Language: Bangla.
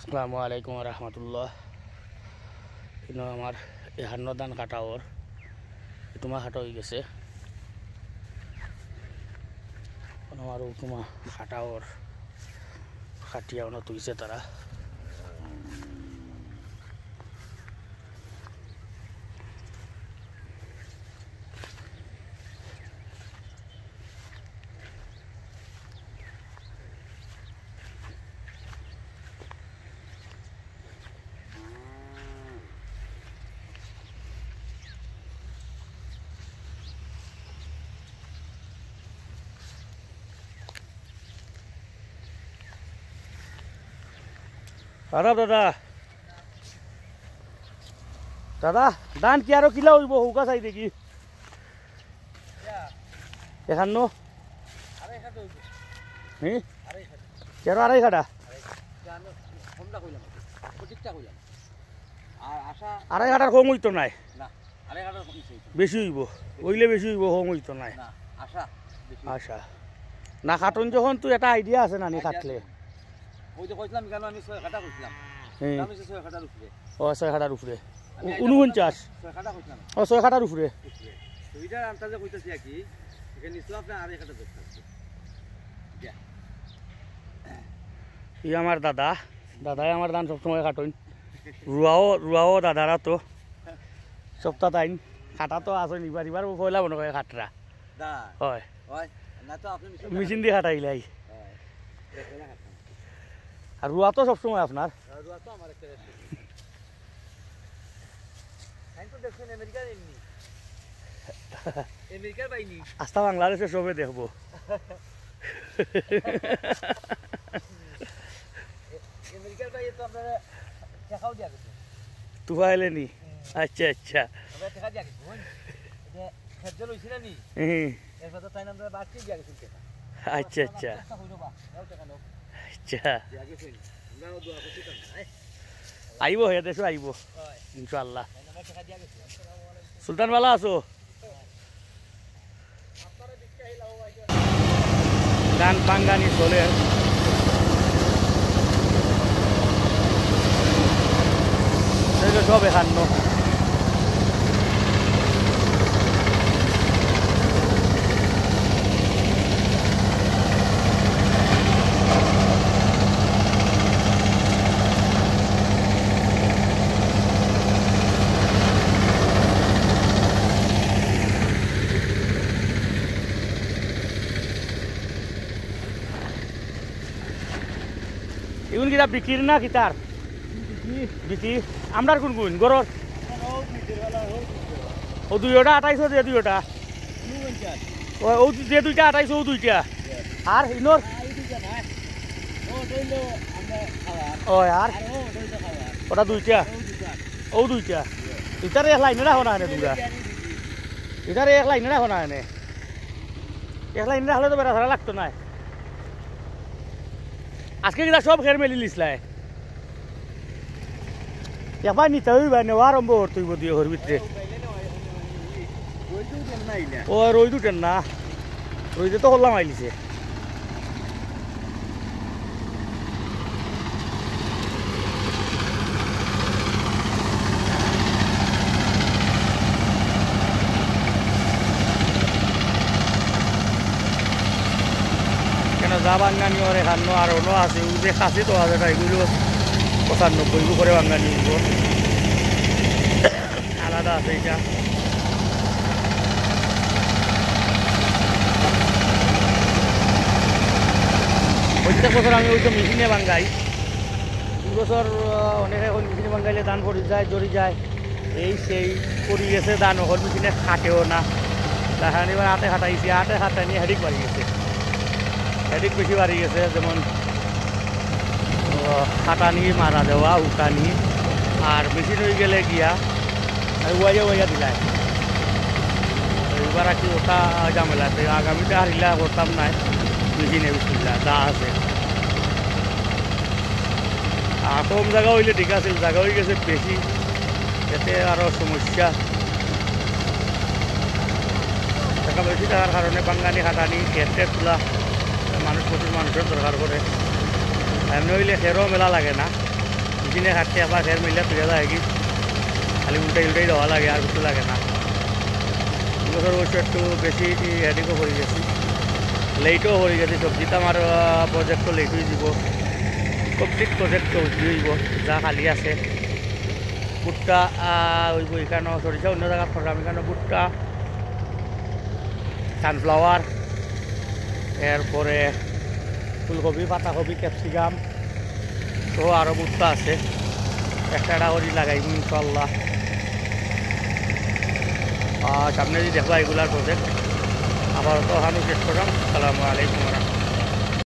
আসসালামু আলাইকুম রহমতুল্লাহ। কিন্তু আমার এহান্ন ধান কাটা ওর তোমার হাটা হয়ে গেছে। আমার তোমা কাটা ওর কাটিয়া অন্য তুইছে তারা। দাদা দাদা দাদা ধান কি আরো কিলা হইব হুকা চাই দেখি এখান্ন কেন আড়াই খাটা আড়াই খাটার কম হইতো নাই বেশি হইব ওইলে বেশি হইব কম হইতো নাই আশা না কাটন যখন তুই একটা আইডিয়া আছে না নি কাটলে ছয় খাটার উপরে 49 ছয় খাটার উপরে ই আমার দাদা দাদাই আমার ধান সবসময় কাটন রুয়াও দাদারা তো সপ্তাহ টাইম কাটা তো আছে নিবার এবার পয়লা মনে করে কাটরা হয় মেশিন দিয়ে কাটাইলাই আর রুয়া তো সবসময় আপনার আস্তা বাংলাদেশে সবে দেখবো তুফাইলে নি আচ্ছা আচ্ছা আচ্ছা আচ্ছা আচ্ছা আইব হে দেশো আইব ইনশাআল্লাহ। সুলতান বালা আছো গান পাঙ্গানি চলে সব এখান্ন এগুন কিতা বিক্রির না কিতার বিক্রি আমরার কোন কোন গরর ও দুইটা 28 দিয়ে দুইটা ও যে দুইটা 28 ও দুইটা আর ইনোর ও আর ওটা দুইটা ও দুইটা এটার এক লাইনে রাখো না এনে দুইটা এটার এক লাইনে রাখো না এনে এক লাইনে রাখলে তো বেড়া ধরা লাগতো না। আজকে কিনা সব খের মেলি লিসলাই এবার নিতে হইবা নেওয়া আরম্ভ করতে হইব দিয়ে ঘর ভিতরে ও রই দুটেন না রইতে তো হল্লাম আইলিছে যা বাঙ্গানি ওর এখান আর অন্য আছে যে খাসি তো আছে এগুলো 95 করে বাঙ্গানি আলাদা আছে এটা প্রত্যেক বছর আমি ওই তো মেশিনে বাঙ্গাই 2 বছর অনেকে এখন মেশিনে বাঙ্গাইলে ধান পড়ে যায় জড়ি যায় এই সেই পড়ে গেছে ধান ওখান মেশিনে খাটেও না দেখা এবার হাতে খাটাইছি হাতে খাটানি হেডিক বাড়ি গেছে হেডিক বেশি বাড়ি গেছে যেমন খাটানি মারা দেওয়া উকানি আর মেশিন হয়ে গেলে গিয়া ওয়াইয়া দিলাই এবার আর কি ওটা ঝামেলাতে আগামীতে হারিলা করতাম নাই মেশিনে বিসমিল্লাহ যা আছে আর কম জায়গা হইলে ঠিক আছে জায়গা হয়ে গেছে বেশি এতে আরও সমস্যা টাকা বেশি থাকার কারণে বাঙ্গানি খাটানি খেতে তোলা মানুষ প্রচুর মানুষের দরকার করে এমনি হইলে খেরও মেলা লাগে না মেশিনে খাটতে আবার ফের মিলে ফিরে যায় কি খালি উল্টাই দেওয়া লাগে আর কিছু লাগে না। এবছর অবশ্য একটু বেশি হেডিকও পড়ে গেছি, লেটও পড়ে গেছি। সবজিটা আমার প্রজেক্টও লেট হয়ে যাব, কমপ্লিট প্রজেক্ট হইব যা খালি আছে। ভুট্টা হইব এখানে, সরিষা অন্য জায়গা করলাম, এখানে ভুট্টা, সানফ্লাওয়ার, এরপরে ফুলকপি, পাতাকপি, ক্যাপসিকাম তো আরও ভুট্টা আছে। একটা করে লাগাইব ইনশাল্লাহ। সামনে যদি দেখবা এগুলার প্রজেক্ট আবার তো হানু শেষ করলাম। আসসালামু আলাইকুম।